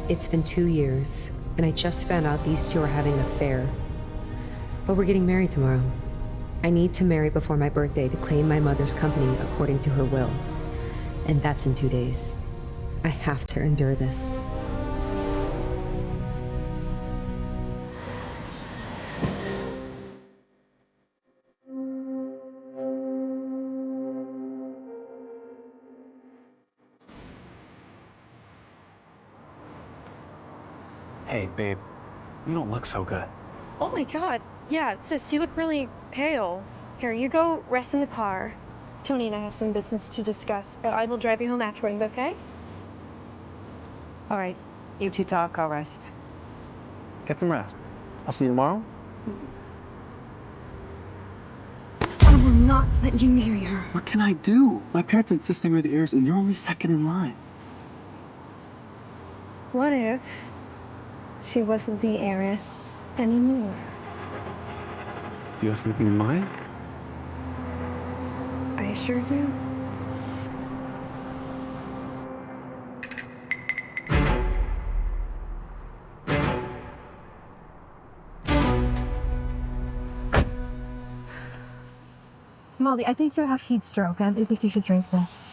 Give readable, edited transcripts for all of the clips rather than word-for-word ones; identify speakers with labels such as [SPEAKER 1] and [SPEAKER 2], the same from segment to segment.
[SPEAKER 1] It's been 2 years, and I just found out these two are having an affair. But we're getting married tomorrow. I need to marry before my birthday to claim my mother's company according to her will. And that's in 2 days. I have to endure this.
[SPEAKER 2] Hey, babe, you don't look so good.
[SPEAKER 3] Oh my god. Yeah, sis, you look really pale. Here, you go rest in the car. Tony and I have some business to discuss, but I will drive you home afterwards, okay?
[SPEAKER 4] All right, you two talk, I'll rest.
[SPEAKER 2] Get some rest. I'll see you tomorrow.
[SPEAKER 3] I will not let you marry her.
[SPEAKER 2] What can I do? My parents insist I marry the heirs, and you're only second in line.
[SPEAKER 3] What if she wasn't the heiress anymore?
[SPEAKER 2] Do you have something in mind?
[SPEAKER 3] I sure do. Molly, I think you have heat stroke. I think you should drink this.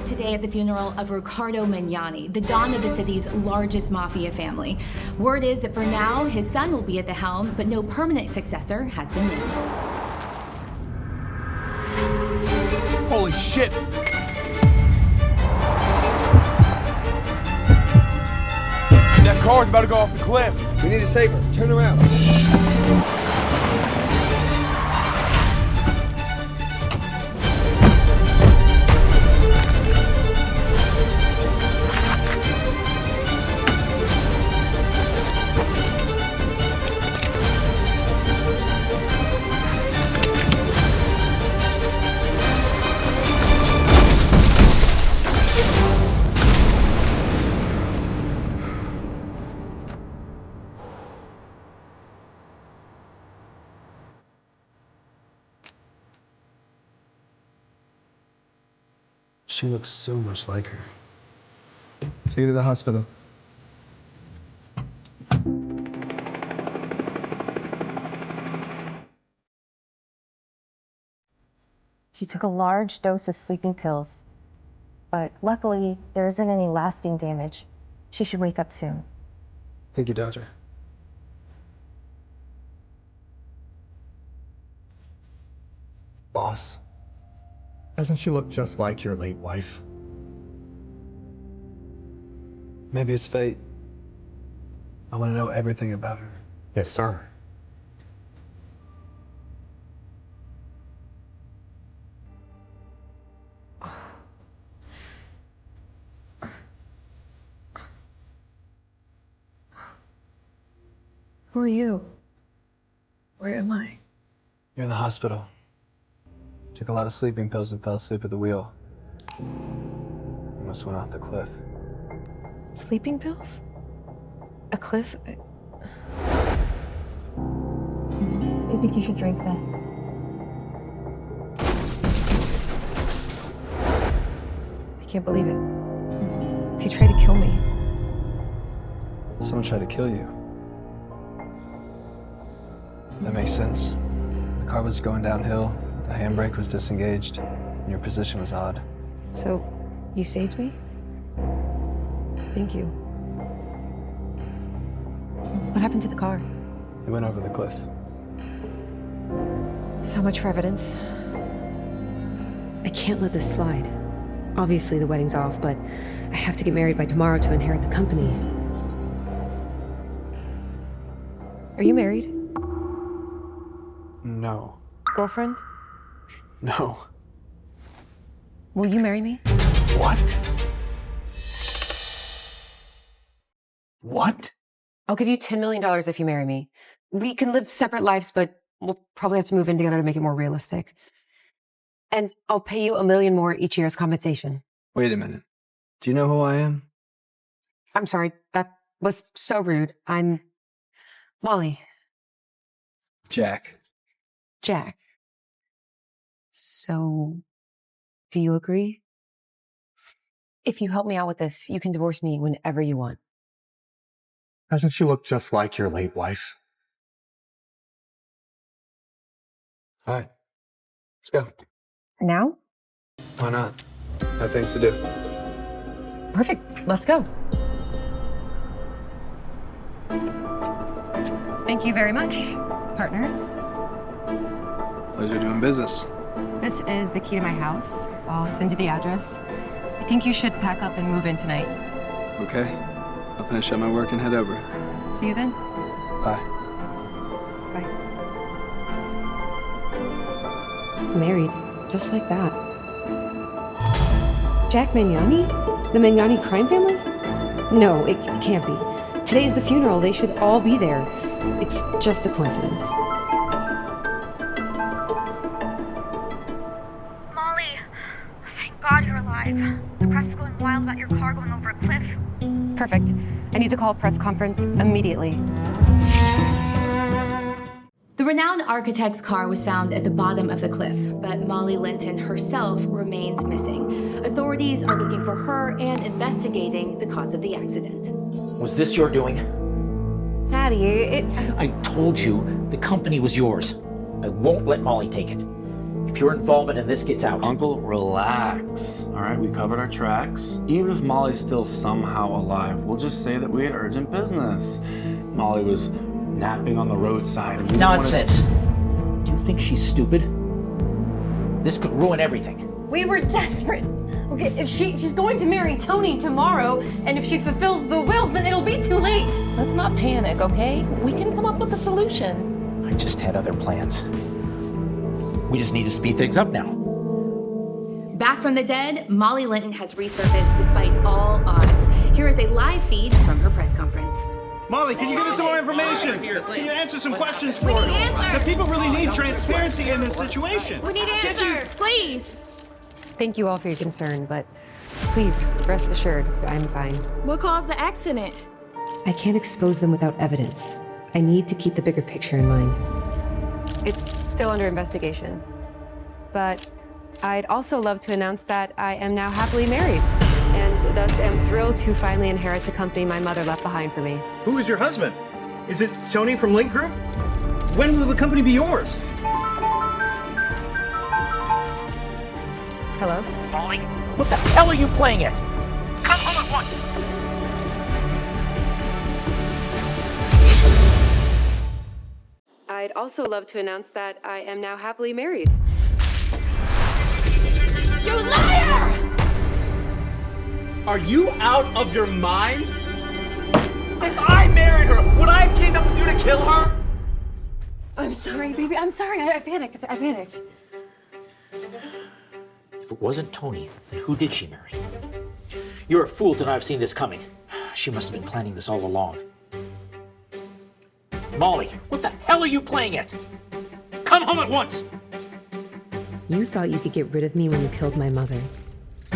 [SPEAKER 5] Today at the funeral of Riccardo Magnani, the don of the city's largest mafia family. Word is that for now, his son will be at the helm, but no permanent successor has been named.
[SPEAKER 6] Holy shit! That car's about to go off the cliff.
[SPEAKER 7] We need to save her. Turn around.
[SPEAKER 2] She looks so much like her.
[SPEAKER 7] Take her to the hospital.
[SPEAKER 8] She took a large dose of sleeping pills, but luckily there isn't any lasting damage. She should wake up soon.
[SPEAKER 7] Thank you, doctor.
[SPEAKER 9] Boss, doesn't she look just like your late wife?
[SPEAKER 7] Maybe it's fate. I want to know everything about her.
[SPEAKER 9] Yes, sir.
[SPEAKER 3] Who are you? Where am I?
[SPEAKER 7] You're in the hospital. Took a lot of sleeping pills and fell asleep at the wheel. You must went off the cliff.
[SPEAKER 1] Sleeping pills? A cliff?
[SPEAKER 3] I think you should drink this.
[SPEAKER 1] I can't believe it. He tried to kill me.
[SPEAKER 7] Someone tried to kill you. That makes sense. The car was going downhill, the handbrake was disengaged, and your position was odd.
[SPEAKER 1] So, you saved me? Thank you. What happened to the car?
[SPEAKER 7] It went over the cliff.
[SPEAKER 1] So much for evidence. I can't let this slide. Obviously, the wedding's off, but I have to get married by tomorrow to inherit the company. Are you married?
[SPEAKER 7] No.
[SPEAKER 1] Girlfriend?
[SPEAKER 7] No.
[SPEAKER 1] Will you marry me?
[SPEAKER 7] What? What?
[SPEAKER 1] I'll give you $10 million if you marry me. We can live separate lives, but we'll probably have to move in together to make it more realistic. And I'll pay you $1 million more each year as compensation.
[SPEAKER 7] Wait a minute. Do you know who I am?
[SPEAKER 1] I'm sorry, that was so rude. I'm Molly.
[SPEAKER 7] Jack.
[SPEAKER 1] Jack. So, do you agree? If you help me out with this, you can divorce me whenever you want.
[SPEAKER 9] Doesn't she look just like your late wife?
[SPEAKER 7] All right. Let's go.
[SPEAKER 8] Now?
[SPEAKER 7] Why not? I have things to do.
[SPEAKER 1] Perfect. Let's go. Thank you very much, partner.
[SPEAKER 7] Pleasure doing business.
[SPEAKER 1] This is the key to my house. I'll send you the address. I think you should pack up and move in tonight.
[SPEAKER 7] Okay. I'll finish up my work and head over.
[SPEAKER 1] See you then.
[SPEAKER 7] Bye.
[SPEAKER 1] Bye. Married, just like that. Jack Magnani? The Magnani crime family? No, it can't be. Today's the funeral. They should all be there. It's just a coincidence.
[SPEAKER 10] Molly, thank God you're alive. The press is going wild about your car going over a cliff.
[SPEAKER 1] Perfect. I need to call a press conference immediately.
[SPEAKER 5] The renowned architect's car was found at the bottom of the cliff, but Molly Linton herself remains missing. Authorities are looking for her and investigating the cause of the accident.
[SPEAKER 11] Was this your doing?
[SPEAKER 8] Daddy,
[SPEAKER 11] I told you the company was yours. I won't let Molly take it. If your involvement in this gets out...
[SPEAKER 2] Uncle, relax. All right, we covered our tracks. Even if Molly's still somehow alive, we'll just say that we had urgent business. Molly was napping on the roadside. And
[SPEAKER 11] Nonsense. Do you think she's stupid? This could ruin everything.
[SPEAKER 3] We were desperate. Okay, if she's going to marry Tony tomorrow, and if she fulfills the will, then it'll be too late.
[SPEAKER 4] Let's not panic, okay? We can come up with a solution.
[SPEAKER 11] I just had other plans. We just need to speed things up now.
[SPEAKER 5] Back from the dead, Molly Linton has resurfaced despite all odds. Here is a live feed from her press conference.
[SPEAKER 12] Molly, can you give us some more information? Can you answer some questions for us? The people really need transparency in this situation.
[SPEAKER 3] We need answers, please.
[SPEAKER 1] Thank you all for your concern, but please rest assured, I'm fine.
[SPEAKER 3] What caused the accident?
[SPEAKER 1] I can't expose them without evidence. I need to keep the bigger picture in mind. It's still under investigation, but I'd also love to announce that I am now happily married, and thus am thrilled to finally inherit the company my mother left behind for me.
[SPEAKER 12] Who is your husband? Is it Tony from Link Group? When will the company be yours?
[SPEAKER 1] Hello?
[SPEAKER 11] Molly, what the hell are you playing at?
[SPEAKER 10] Come home at once.
[SPEAKER 1] I'd also love to announce that I am now happily married.
[SPEAKER 3] You liar!
[SPEAKER 12] Are you out of your mind? If I married her, would I have teamed up with you to kill her?
[SPEAKER 3] I'm sorry, baby. I'm sorry. I panicked. I panicked.
[SPEAKER 11] If it wasn't Tony, then who did she marry? You're a fool to not have seen this coming. She must have been planning this all along. Molly, what the hell are you playing at? Come home at once!
[SPEAKER 1] You thought you could get rid of me when you killed my mother.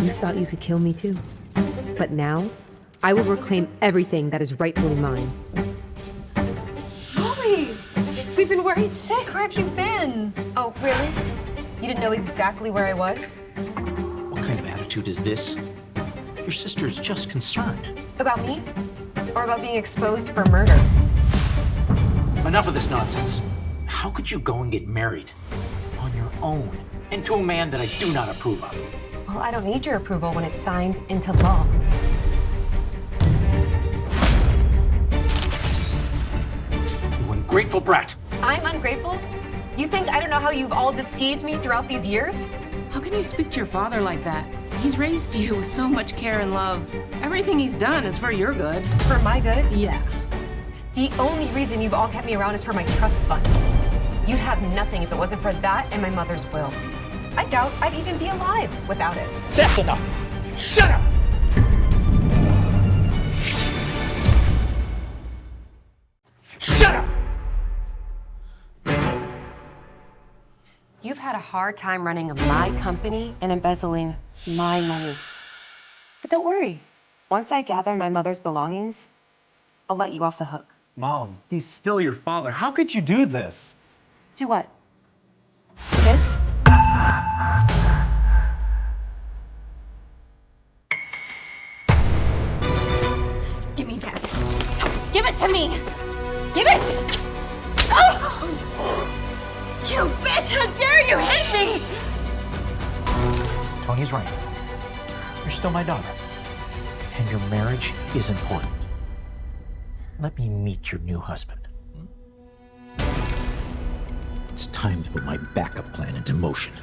[SPEAKER 1] You thought you could kill me too. But now, I will reclaim everything that is rightfully mine.
[SPEAKER 3] Molly, we've been worried sick. Where have you been?
[SPEAKER 1] Oh, really? You didn't know exactly where I was?
[SPEAKER 11] What kind of attitude is this? You're Your sister is just concerned.
[SPEAKER 1] About me? Or about being exposed for murder?
[SPEAKER 11] Enough of this nonsense. How could you go and get married on your own and to a man that I do not approve of?
[SPEAKER 1] Well, I don't need your approval when it's signed into law.
[SPEAKER 11] You ungrateful brat.
[SPEAKER 1] I'm ungrateful? You think I don't know how you've all deceived me throughout these years?
[SPEAKER 13] How can you speak to your father like that? He's raised you with so much care and love. Everything he's done is for your good.
[SPEAKER 1] For my good?
[SPEAKER 13] Yeah.
[SPEAKER 1] The only reason you've all kept me around is for my trust fund. You'd have nothing if it wasn't for that and my mother's will. I doubt I'd even be alive without it.
[SPEAKER 11] That's enough. Shut up! Shut up!
[SPEAKER 1] You've had a hard time running my company and embezzling my money. But don't worry. Once I gather my mother's belongings, I'll let you off the hook.
[SPEAKER 12] Mom, he's still your father. How could you do this?
[SPEAKER 1] Do what? This?
[SPEAKER 5] Give me that. Give it to me. Give it. Oh! You bitch! How dare you hit me!
[SPEAKER 11] Tony's right. You're still my daughter. And your marriage is important. Let me meet your new husband. It's time to put my backup plan into motion.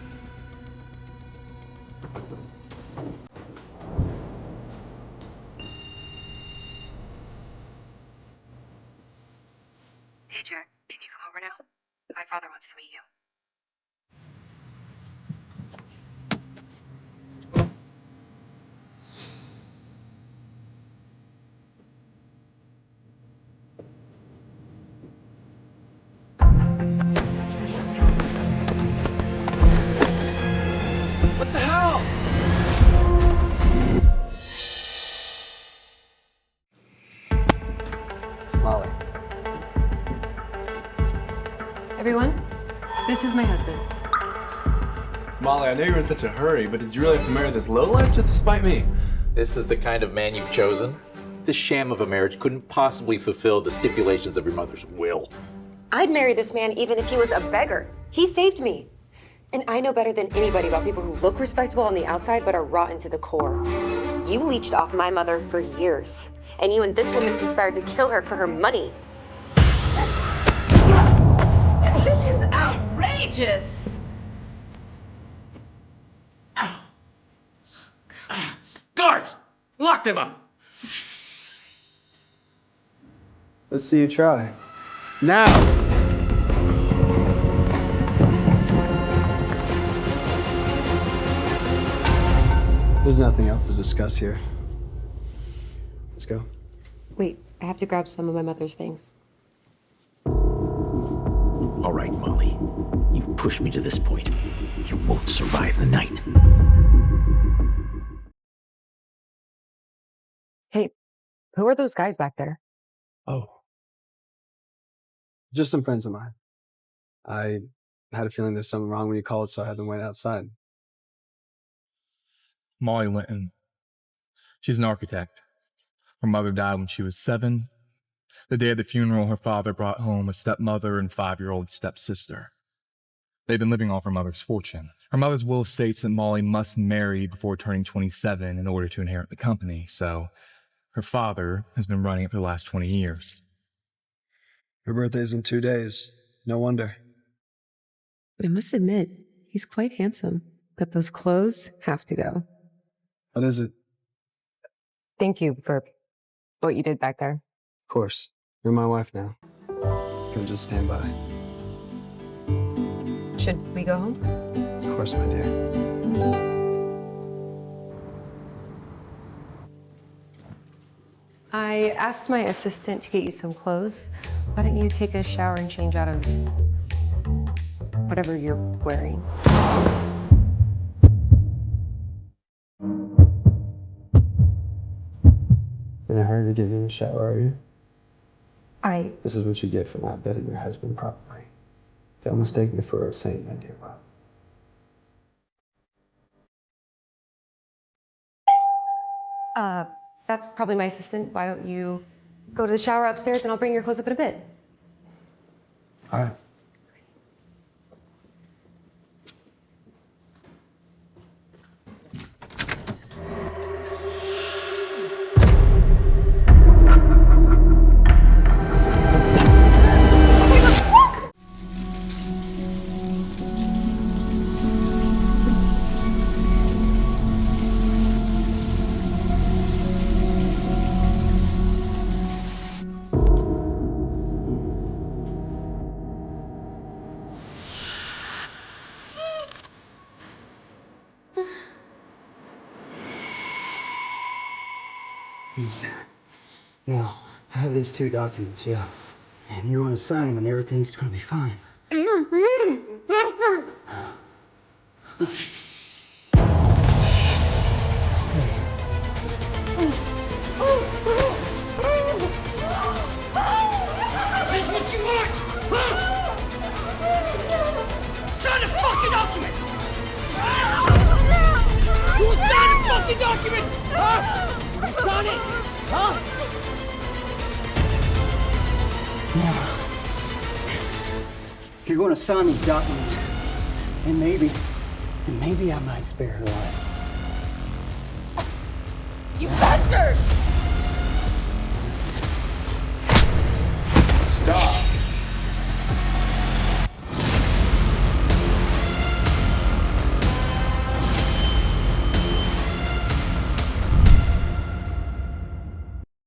[SPEAKER 1] Hey, Jack, can you come over now? My father wants to meet you.
[SPEAKER 12] What the hell?
[SPEAKER 7] Molly.
[SPEAKER 1] Everyone, this is my husband.
[SPEAKER 2] Molly, I know you were in such a hurry, but did you really have to marry this lowlife just to spite me?
[SPEAKER 11] This is the kind of man you've chosen? This sham of a marriage couldn't possibly fulfill the stipulations of your mother's will.
[SPEAKER 1] I'd marry this man even if he was a beggar. He saved me. And I know better than anybody about people who look respectable on the outside but are rotten to the core. You leeched off my mother for years. And you and this woman conspired to kill her for her money.
[SPEAKER 13] This is outrageous!
[SPEAKER 12] Guards! Lock them up!
[SPEAKER 7] Let's see you try. Now! There's nothing else to discuss here. Let's go.
[SPEAKER 1] Wait, I have to grab some of my mother's things.
[SPEAKER 11] All right, Molly. You've pushed me to this point. You won't survive the night.
[SPEAKER 1] Hey, who are those guys back there?
[SPEAKER 7] Oh. Just some friends of mine. I had a feeling there's something wrong when you called, so I had them wait outside.
[SPEAKER 6] Molly Linton. She's an architect. Her mother died when she was 7. The day of the funeral, her father brought home a stepmother and 5-year-old stepsister. They've been living off her mother's fortune. Her mother's will states that Molly must marry before turning 27 in order to inherit the company, so her father has been running it for the last 20 years.
[SPEAKER 7] Her birthday's in 2 days. No wonder.
[SPEAKER 1] I must admit, he's quite handsome. But those clothes have to go.
[SPEAKER 7] What is it?
[SPEAKER 1] Thank you for what you did back there.
[SPEAKER 7] Of course. You're my wife now. You can just stand by.
[SPEAKER 1] Should we go home?
[SPEAKER 7] Of course, my dear.
[SPEAKER 1] I asked my assistant to get you some clothes. Why don't you take a shower and change out of whatever you're wearing?
[SPEAKER 7] In a hurry to get in the shower, are you?
[SPEAKER 1] I...
[SPEAKER 7] This is what you get for not vetting your husband properly. Don't mistake me for a saint, my dear love.
[SPEAKER 1] That's probably my assistant. Why don't you go to the shower upstairs and I'll bring your clothes up in a bit.
[SPEAKER 7] All right.
[SPEAKER 14] Now, I have these 2 documents, yeah. And you want to sign them and everything's gonna be fine.
[SPEAKER 12] This is what you want! Sign the fucking document! You will sign the fucking document! Huh? You sign it! Huh?
[SPEAKER 14] Now, you're going to sign these documents, and maybe I might spare her life.
[SPEAKER 5] You bastard!